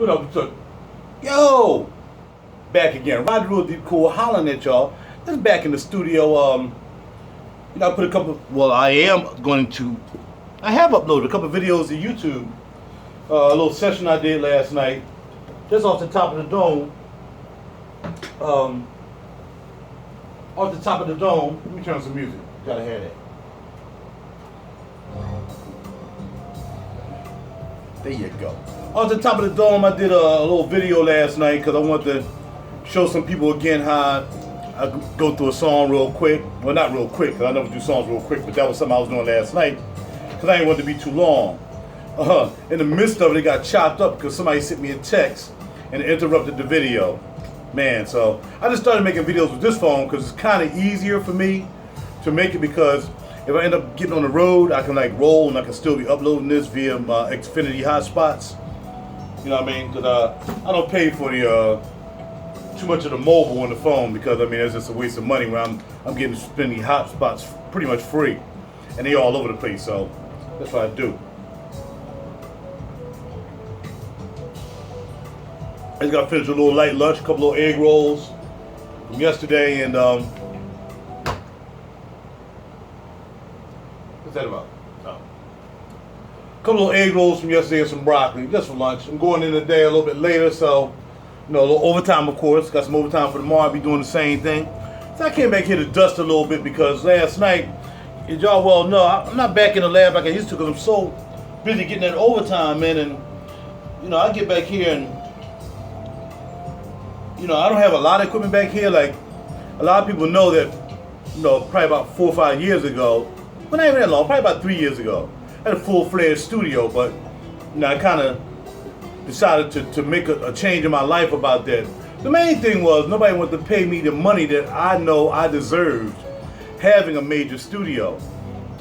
What up, what's up? Yo! Back again. RaJuR Deep Cool hollering at y'all. This is back in the studio. I put a couple, I have uploaded a couple videos to YouTube. A little session I did last night. Just off the top of the dome. Off the top of the dome. Let me turn on some music. Gotta hear that. There you go. Off the top of the dome, I did a little video last night because I wanted to show some people again how I go through a song real quick. Well, not real quick, because I never do songs real quick, but that was something I was doing last night because I didn't want it to be too long. In the midst of it, it got chopped up because somebody sent me a text and it interrupted the video. Man, so I just started making videos with this phone because it's kind of easier for me to make it, because if I end up getting on the road, I can like roll and I can still be uploading this via my Xfinity hotspots. You know what I mean? Because I don't pay for the too much of the mobile on the phone, because I mean it's just a waste of money when I'm getting Xfinity hotspots pretty much free, and they all over the place. So that's what I do. I just got to finish a little light lunch, a couple little egg rolls from yesterday, and what's that about? Oh. A couple little egg rolls from yesterday and some broccoli, just for lunch. I'm going in today a little bit later, so a little overtime, of course. Got some overtime for tomorrow. I'll be doing the same thing. So I came back here to dust a little bit because last night, as y'all well know, I'm not back in the lab like I used to because I'm so busy getting that overtime in, and I get back here and I don't have a lot of equipment back here. Like a lot of people know that, probably about 4 or 5 years ago, well, not even that long, probably about 3 years ago, I had a full-fledged studio, but I kind of decided to make a change in my life about that. The main thing was nobody wanted to pay me the money that I know I deserved having a major studio.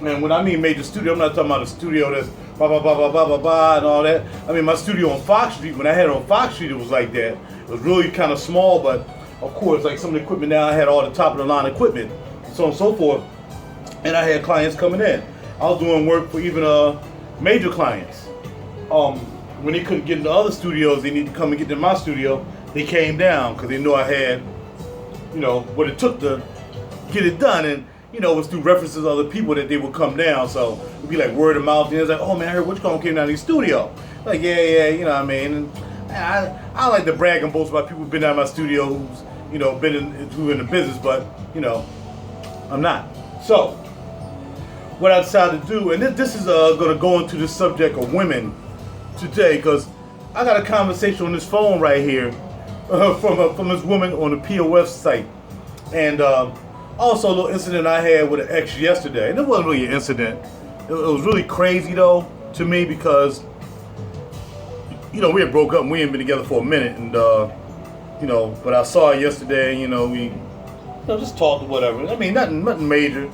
And when I mean major studio, I'm not talking about a studio that's blah, blah, blah, blah, blah, blah, blah, and all that. I mean, my studio on Fox Street, when I had it on Fox Street, it was like that. It was really kind of small, but of course, like some of the equipment now, I had all the top of the line equipment, so on and so forth. And I had clients coming in. I was doing work for even major clients. When they couldn't get into other studios, they needed to come and get in my studio. They came down because they knew I had, what it took to get it done. And, it was through references to other people that they would come down. So it'd be like word of mouth. And it was like, oh man, I heard Which came down to the studio. Like, yeah, you know what I mean? And I like to brag and boast about people who've been down my studio who's, been in the business, but, I'm not. So what I decided to do, and this is going to go into the subject of women today, because I got a conversation on this phone right here from this woman on the POF site, and also a little incident I had with an ex yesterday. And it wasn't really an incident. It was really crazy though to me because we had broke up and we hadn't been together for a minute, and but I saw her yesterday. We just talked or whatever. I mean, nothing major.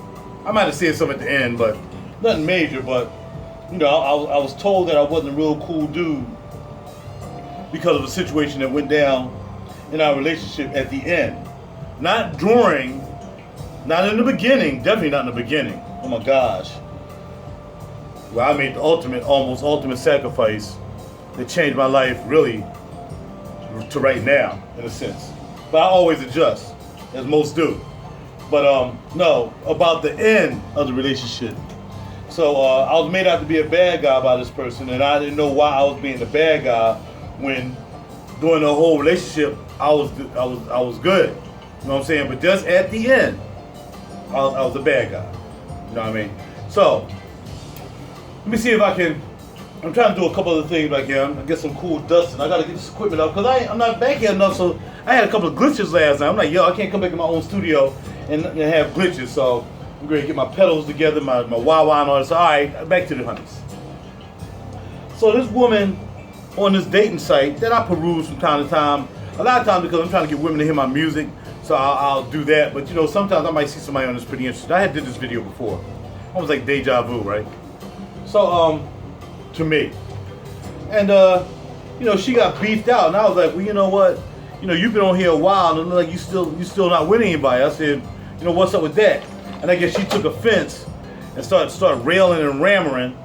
I might have said something at the end, but nothing major. But I was told that I wasn't a real cool dude because of the situation that went down in our relationship at the end. Not during, not in the beginning, definitely not in the beginning. Oh my gosh. Well, I made the almost ultimate sacrifice that changed my life really to right now, in a sense. But I always adjust, as most do. But no, about the end of the relationship. So I was made out to be a bad guy by this person, and I didn't know why I was being the bad guy when during the whole relationship I was good. You know what I'm saying? But just at the end, I was the bad guy. You know what I mean? So let me see if I can. I'm trying to do a couple other things back here. I get some cool dusting. I got to get this equipment up because I'm not back here enough. So I had a couple of glitches last night. I'm like, I can't come back in my own studio and have glitches. So I'm going to get my pedals together, my wah-wah and all this. All right, back to the honeys. So this woman on this dating site that I peruse from time to time, a lot of times because I'm trying to get women to hear my music, so I'll do that. But sometimes I might see somebody on this pretty interesting. I had did this video before. Almost like deja vu, right? So to me, and she got beefed out, and I was like, well, you know what? You've been on here a while, and like you still not with anybody. I said, what's up with that? And I guess she took offense and started railing and rammering,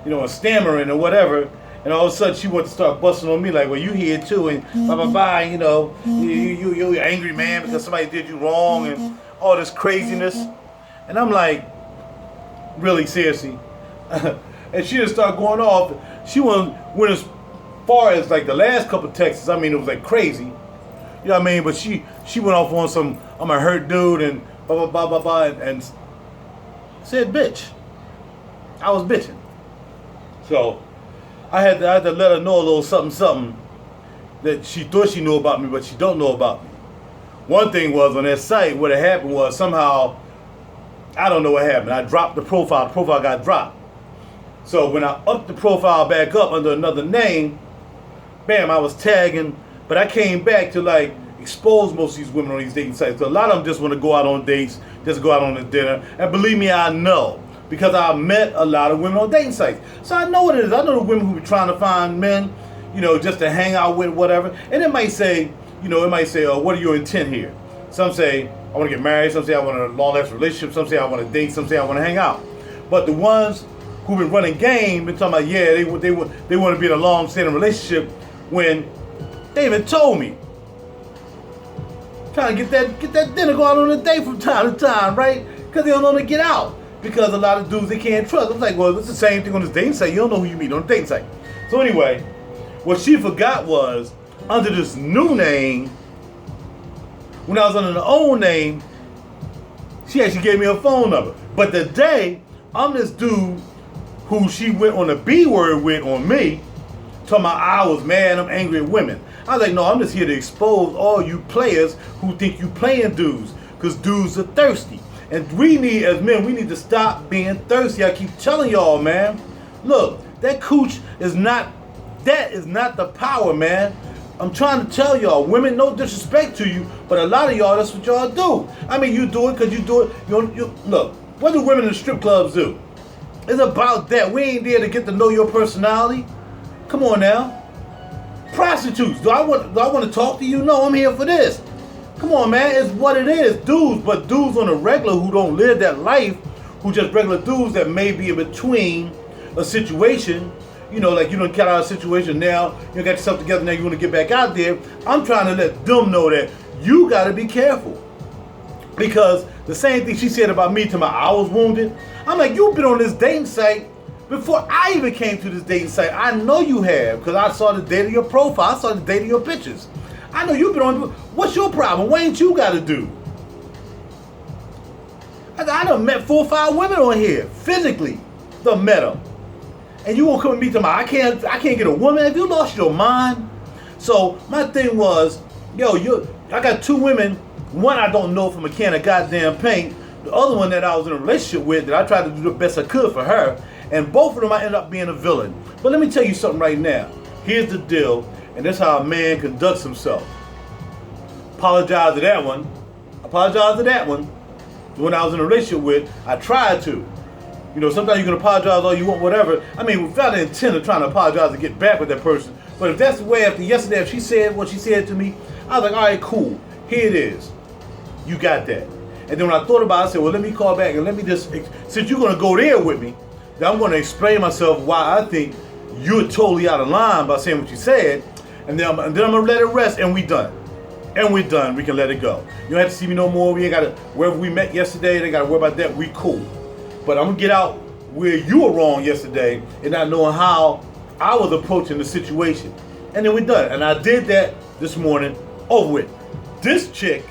and stammering or whatever. And all of a sudden she wanted to start busting on me like, well, you here too, and blah, blah, blah, you know, you're an angry man because somebody did you wrong and all this craziness. And I'm like, really, seriously? And she just started going off. She went as far as like the last couple of texts. I mean, it was like crazy. You know what I mean? But she went off on some, I'm a hurt dude and blah, blah, blah, blah, blah, and said bitch. I was bitching. So I had to let her know a little something that she thought she knew about me, but she don't know about me. One thing was on that site, what had happened was somehow, I don't know what happened. I dropped the profile got dropped. So when I upped the profile back up under another name, bam, I was tagging, but I came back to like expose most of these women on these dating sites. So a lot of them just want to go out on dates, just go out on a dinner. And believe me, I know. Because I met a lot of women on dating sites. So I know what it is. I know the women who be trying to find men, you know, just to hang out with, whatever. And it might say, you know, oh, what are your intent here? Some say, I want to get married. Some say, I want a long-lasting relationship. Some say, I want to date. Some say, I want to hang out. But the ones who've been running game, been talking about, yeah, they want to be in a long-standing relationship when they even told me. Trying to get that dinner, go out on a date from time to time, right? Because they don't want to get out. Because a lot of dudes they can't trust. I'm like, well, it's the same thing on this dating site. You don't know who you meet on a dating site. So anyway, what she forgot was, under this new name, when I was under the old name, she actually gave me her phone number. But today, I'm this dude who she went on the B word with on me, talking about I was mad, I'm angry at women. I was like, no, I'm just here to expose all you players who think you playing dudes, because dudes are thirsty. And we need, as men, we need to stop being thirsty. I keep telling y'all, man. Look, that cooch is not the power, man. I'm trying to tell y'all, women, no disrespect to you, but a lot of y'all, that's what y'all do. I mean, you do it because you do it. Look, what do women in the strip clubs do? It's about that. We ain't there to get to know your personality. Come on now. Prostitutes, do I want to talk to you? No, I'm here for this. Come on, man, it's what it is. Dudes, but dudes on the regular who don't live that life, who just regular dudes that may be in between a situation, you know, like you don't get out of a situation now, you got yourself together now, you want to get back out there. I'm trying to let them know that you got to be careful. Because the same thing she said about me to my I was wounded, I'm like, you've been on this dating site before I even came to this dating site. I know you have, because I saw the date of your profile, I saw the date of your pictures. I know you've been on. What's your problem? What ain't you got to do? I done met 4 or 5 women on here physically. Done met them, and you won't come and meet them. I can't get a woman. Have you lost your mind? So my thing was, I got 2 women. One I don't know from a can of goddamn paint. The other one that I was in a relationship with, that I tried to do the best I could for her, and both of them I ended up being a villain. But let me tell you something right now. Here's the deal. And that's how a man conducts himself. Apologize to that one. Apologize to that one. When I was in a relationship with, I tried to. You know, sometimes you can apologize all you want, whatever. I mean, without the intent of trying to apologize to get back with that person. But if that's the way after yesterday, if she said what she said to me, I was like, all right, cool. Here it is. You got that. And then when I thought about it, I said, well, let me call back and let me just, since you're going to go there with me, then I'm going to explain myself why I think you're totally out of line by saying what you said. And then I'm going to let it rest, and we done. And we're done. We can let it go. You don't have to see me no more. We ain't got to, wherever we met yesterday, they got to worry about that. We cool. But I'm going to get out where you were wrong yesterday and not knowing how I was approaching the situation. And then we're done. And I did that this morning, over with. This chick,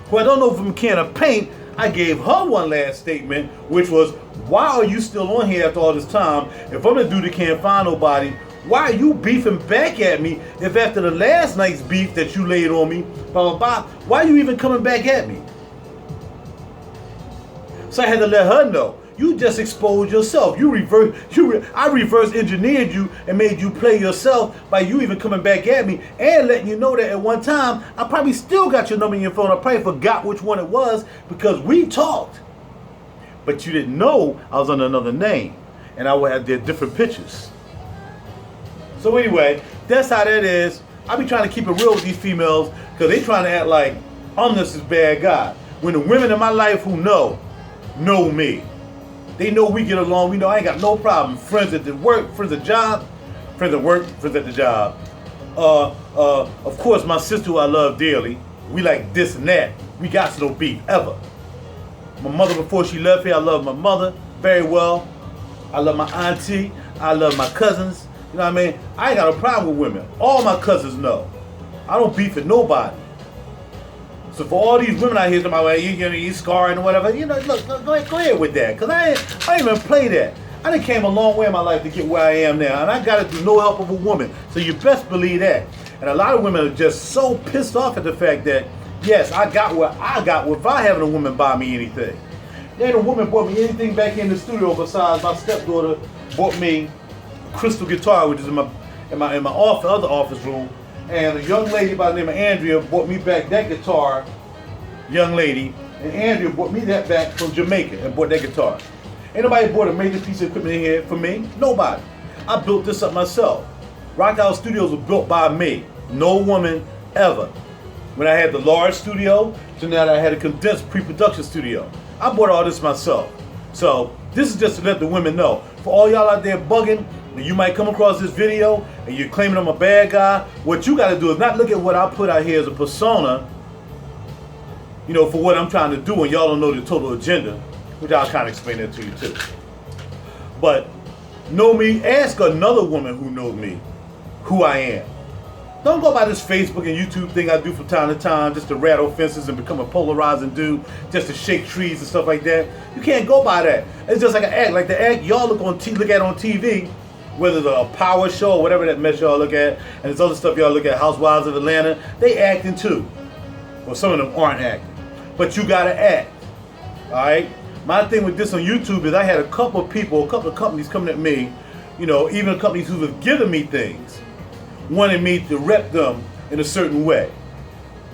who I don't know from a can of paint, I gave her one last statement, which was, why are you still on here after all this time? If I'm the dude that can't find nobody, why are you beefing back at me if after the last night's beef that you laid on me, blah, blah, blah, why are you even coming back at me? So I had to let her know. You just exposed yourself. I reverse engineered you and made you play yourself by you even coming back at me and letting you know that at one time, I probably still got your number in your phone. I probably forgot which one it was because we talked. But you didn't know I was under another name and I would have did different pictures. So anyway, that's how that is. I be trying to keep it real with these females because they trying to act like I'm this bad guy. When the women in my life who know me. They know we get along. We know I ain't got no problem. Friends at the work, friends at job. friends at work, friends at the job. Of course, my sister who I love dearly, we like this and that. We got no beef, ever. My mother, before she left here, I love my mother very well. I love my auntie. I love my cousins. You know what I mean? I ain't got a problem with women. All my cousins know. I don't beef with nobody. So for all these women out here talking about, you scarring or whatever, look, go ahead with that. Because I ain't even play that. I done came a long way in my life to get where I am now. And I got it through no help of a woman. So you best believe that. And a lot of women are just so pissed off at the fact that, yes, I got what I got without having a woman buy me anything. Then a woman bought me anything back in the studio besides my stepdaughter bought me a crystal guitar, which is in my other office room. And a young lady by the name of Andrea bought me back that guitar, young lady, and Andrea bought me that back from Jamaica and bought that guitar. Ain't nobody bought a major piece of equipment in here for me, nobody. I built this up myself. Rock Out Studios was built by me, no woman ever. When I had the large studio, so now that I had a condensed pre-production studio. I bought all this myself. So this is just to let the women know. For all y'all out there bugging, you might come across this video and you're claiming I'm a bad guy. What you got to do is not look at what I put out here as a persona, for what I'm trying to do, and y'all don't know the total agenda, which I'll kind of explain that to you too. But know me, ask another woman who knows me who I am. Don't go by this Facebook and YouTube thing I do from time to time just to rattle fences and become a polarizing dude, just to shake trees and stuff like that. You can't go by that. It's just like an act. Like the act y'all look at on TV, whether it's a power show or whatever that mess y'all look at, and there's other stuff y'all look at, Housewives of Atlanta, they acting too. Well, some of them aren't acting. But you gotta act. Alright? My thing with this on YouTube is I had a couple of companies coming at me, even companies who have given me things, wanted me to rep them in a certain way.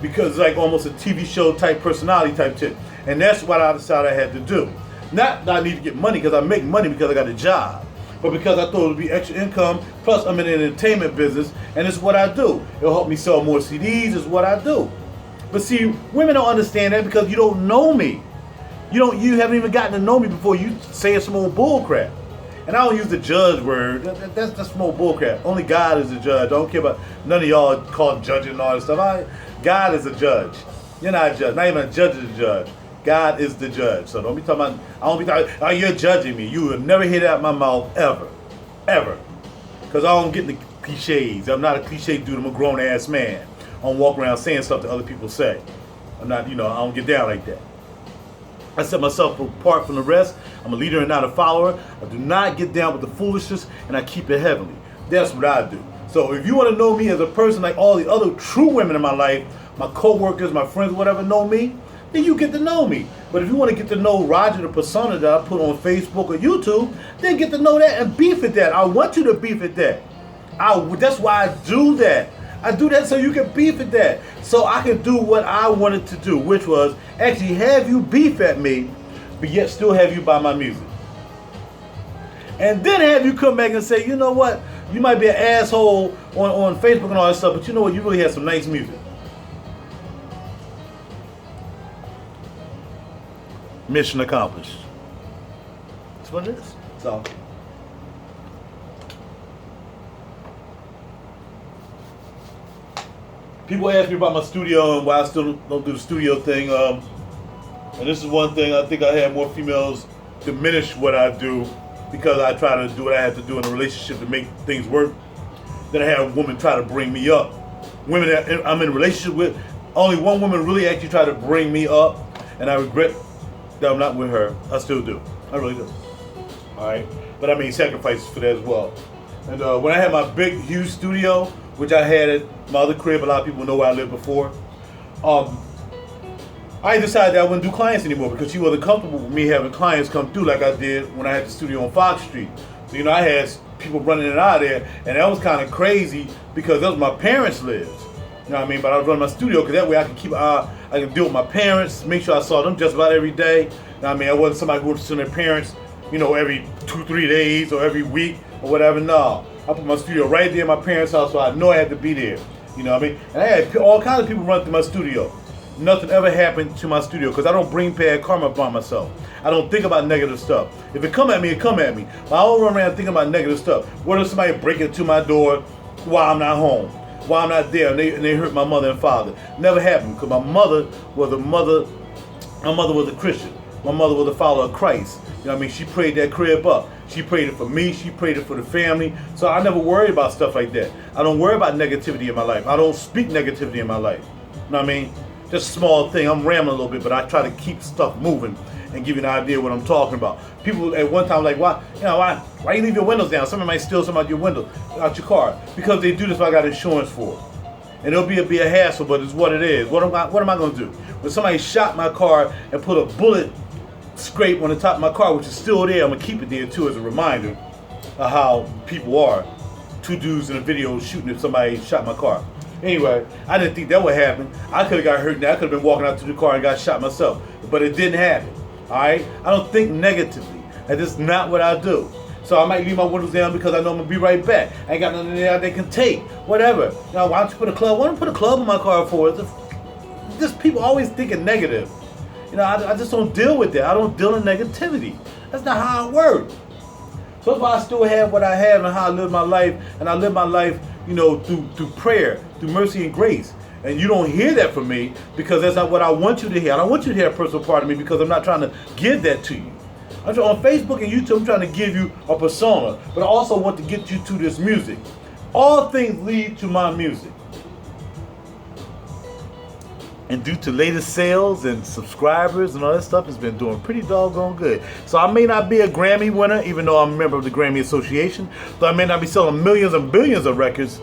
Because it's like almost a TV show type personality type shit. And that's what I decided I had to do. Not that I need to get money because I make money because I got a job, but because I thought it would be extra income, plus I'm in the entertainment business, and it's what I do. It'll help me sell more CDs, is what I do. But see, women don't understand that because you don't know me. You haven't even gotten to know me before you say some old bull crap. And I don't use the judge word. That's some old bull crap. Only God is the judge. I don't care about none of y'all call judging and all that stuff. God is a judge. You're not a judge. Not even a judge is a judge. God is the judge. So don't be talking about, I don't be talking, oh, you're judging me. You will never hear that out of my mouth, ever. Ever. Because I don't get the cliches. I'm not a cliche dude. I'm a grown ass man. I don't walk around saying stuff that other people say. I'm not, I don't get down like that. I set myself apart from the rest. I'm a leader and not a follower. I do not get down with the foolishness, and I keep it heavenly. That's what I do. So if you want to know me as a person like all the other true women in my life, my co-workers, my friends, whatever, know me, then you get to know me. But if you want to get to know RaJuR, the persona that I put on Facebook or YouTube, then get to know that and beef at that. I want you to beef at that. That's why I do that. I do that so you can beef at that. So I can do what I wanted to do, which was actually have you beef at me, but yet still have you buy my music. And then have you come back and say, you know what? You might be an asshole on Facebook and all that stuff, but you know what? You really have some nice music. Mission accomplished. That's what it is. So. People ask me about my studio and why I still don't do the studio thing. And this is one thing, I think I have more females diminish what I do because I try to do what I have to do in a relationship to make things work. Then I have women try to bring me up. Women that I'm in a relationship with, only one woman really actually tried to bring me up, and I regret that I'm not with her. I still do. I really do. Alright? But I made sacrifices for that as well. And when I had my big, huge studio, which I had at my other crib, a lot of people know where I lived before, I decided that I wouldn't do clients anymore because she wasn't comfortable with me having clients come through like I did when I had the studio on Fox Street. So, I had people running in and out of there, and that was kind of crazy because that was my parents' lives. You know what I mean? But I was running my studio because that way I could I could deal with my parents, make sure I saw them just about every day. You know what I mean? I wasn't somebody who would see their parents, every 2-3 days or every week or whatever. No. I put my studio right there in my parents' house, so I know I had to be there. You know what I mean? And I had all kinds of people run through my studio. nothing ever happened to my studio because I don't bring bad karma upon myself. I don't think about negative stuff. If it come at me, it come at me. But I don't run around thinking about negative stuff. What if somebody break into my door while I'm not home, while I'm not there, and they hurt my mother and father? Never happened because my mother was a Christian. My mother was a follower of Christ. You know what I mean? She prayed that crib up. She prayed it for me. She prayed it for the family. So I never worry about stuff like that. I don't worry about negativity in my life. I don't speak negativity in my life. You know what I mean? Just a small thing. I'm rambling a little bit, but I try to keep stuff moving and give you an idea of what I'm talking about. People at one time were like, why you leave your windows down? Somebody might steal some out your window, out your car. Because they do this, I got insurance for it. And it'll be a hassle, but it's what it is. What am I going to do? When somebody shot my car and put a bullet scrape on the top of my car, which is still there, I'm going to keep it there too as a reminder of how people are. 2 dudes in a video shooting if somebody shot my car. Anyway, I didn't think that would happen. I could have got hurt now. I could have been walking out to the car and got shot myself. But it didn't happen. Alright? I don't think negatively. That's just not what I do. So I might leave my windows down because I know I'm going to be right back. I ain't got nothing there they can take. Whatever. Now, why don't you put a club? Why don't you put a club in my car for? Just people always thinking negative. You know, I just don't deal with that. I don't deal in negativity. That's not how I work. So that's why I still have what I have and how I live my life. And I live my life, you know, through prayer, through mercy and grace. And you don't hear that from me because that's not what I want you to hear. I don't want you to hear a personal part of me because I'm not trying to give that to you. On Facebook and YouTube, I'm trying to give you a persona, but I also want to get you to this music. All things lead to my music. And due to latest sales and subscribers and all that stuff, it's been doing pretty doggone good. So I may not be a Grammy winner, even though I'm a member of the Grammy Association. So I may not be selling millions and billions of records.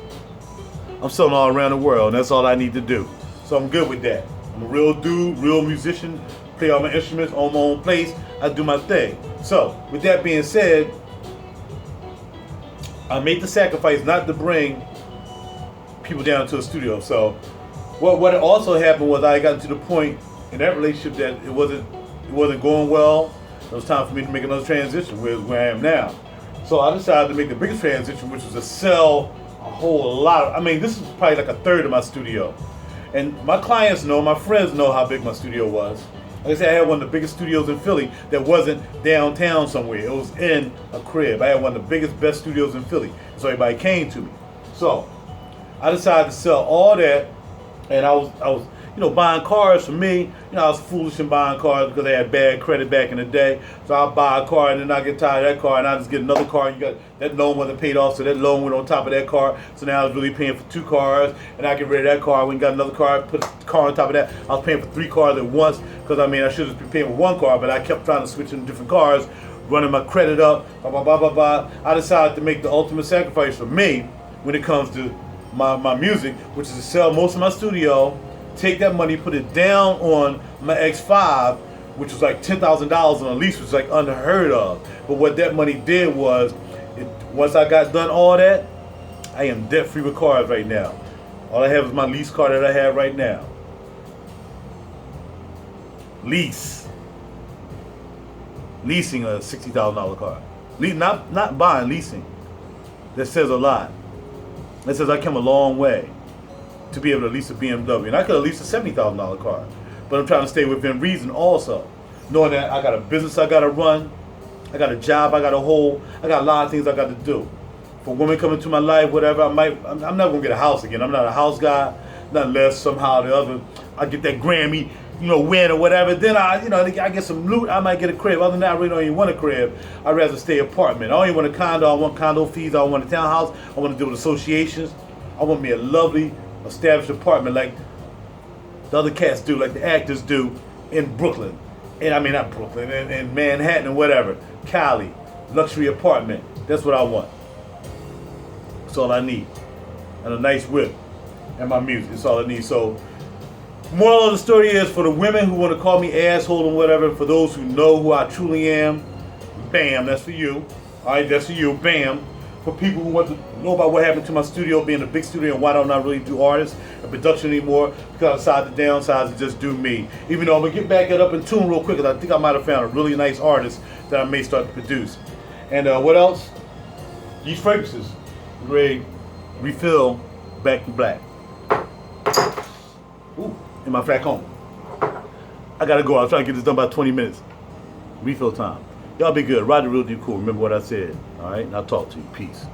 I'm selling all around the world, and that's all I need to do. So I'm good with that. I'm a real dude, real musician, play all my instruments, own my own place. I do my thing. So with that being said, I made the sacrifice not to bring people down to a studio. So what also happened was I got to the point in that relationship that it wasn't going well. It was time for me to make another transition where I am now. So I decided to make the biggest transition, which was to sell a whole lot of, I mean, this is probably like a third of my studio. And my clients know, my friends know how big my studio was. Like I said, I had one of the biggest studios in Philly that wasn't downtown somewhere. It was in a crib. I had one of the biggest, best studios in Philly. So everybody came to me. So I decided to sell all that, and I was buying cars for me. You know, I was foolish in buying cars because I had bad credit back in the day. So I'll buy a car and then I get tired of that car and I just get another car. And you got that loan wasn't paid off, so that loan went on top of that car. So now I was really paying for 2 cars, and I get rid of that car. I went and got another car, put a car on top of that. I was paying for 3 cars at once because I should have been paying for 1 car, but I kept trying to switch into different cars, running my credit up. I decided to make the ultimate sacrifice for me when it comes to my music, which is to sell most of my studio. Take that money, put it down on my X5, which was like $10,000 on a lease, which was like unheard of. But what that money did was, once I got done all that, I am debt free with cars right now. All I have is my lease car that I have right now. Leasing a $60,000 car. Not buying, leasing. That says a lot. That says I came a long way to be able to lease a BMW. And I could have leased a $70,000 car. But I'm trying to stay within reason also. Knowing that I got a business I got to run. I got a job I got to hold. I got a lot of things I got to do. For women coming to my life, whatever, I'm never going to get a house again. I'm not a house guy. Not unless somehow or the other I get that Grammy, win or whatever. Then I get some loot. I might get a crib. Other than that, I really don't even want a crib. I'd rather stay apartment. I don't even want a condo. I want condo fees. I don't want a townhouse. I want to deal with associations. I want me a lovely established apartment like the other cats do, like the actors do in Brooklyn. And not Brooklyn, in Manhattan or whatever. Cali, luxury apartment. That's what I want. That's all I need. And a nice whip. And my music. That's all I need. So, moral of the story is, for the women who want to call me asshole and whatever, for those who know who I truly am, bam, that's for you. Alright, that's for you, bam. For people who want to know about what happened to my studio, being a big studio, and why don't I really do artists and production anymore, because I decided to downsize and just do me. Even though I'm going to get back it up in tune real quick, because I think I might have found a really nice artist that I may start to produce. And what else? These fragrances. Ready, refill, back to black. Ooh, in my flacon. I gotta go. I was trying to get this done by 20 minutes. Refill time. Y'all be good. RaJuR, you cool. Remember what I said. All right, and I'll talk to you. Peace.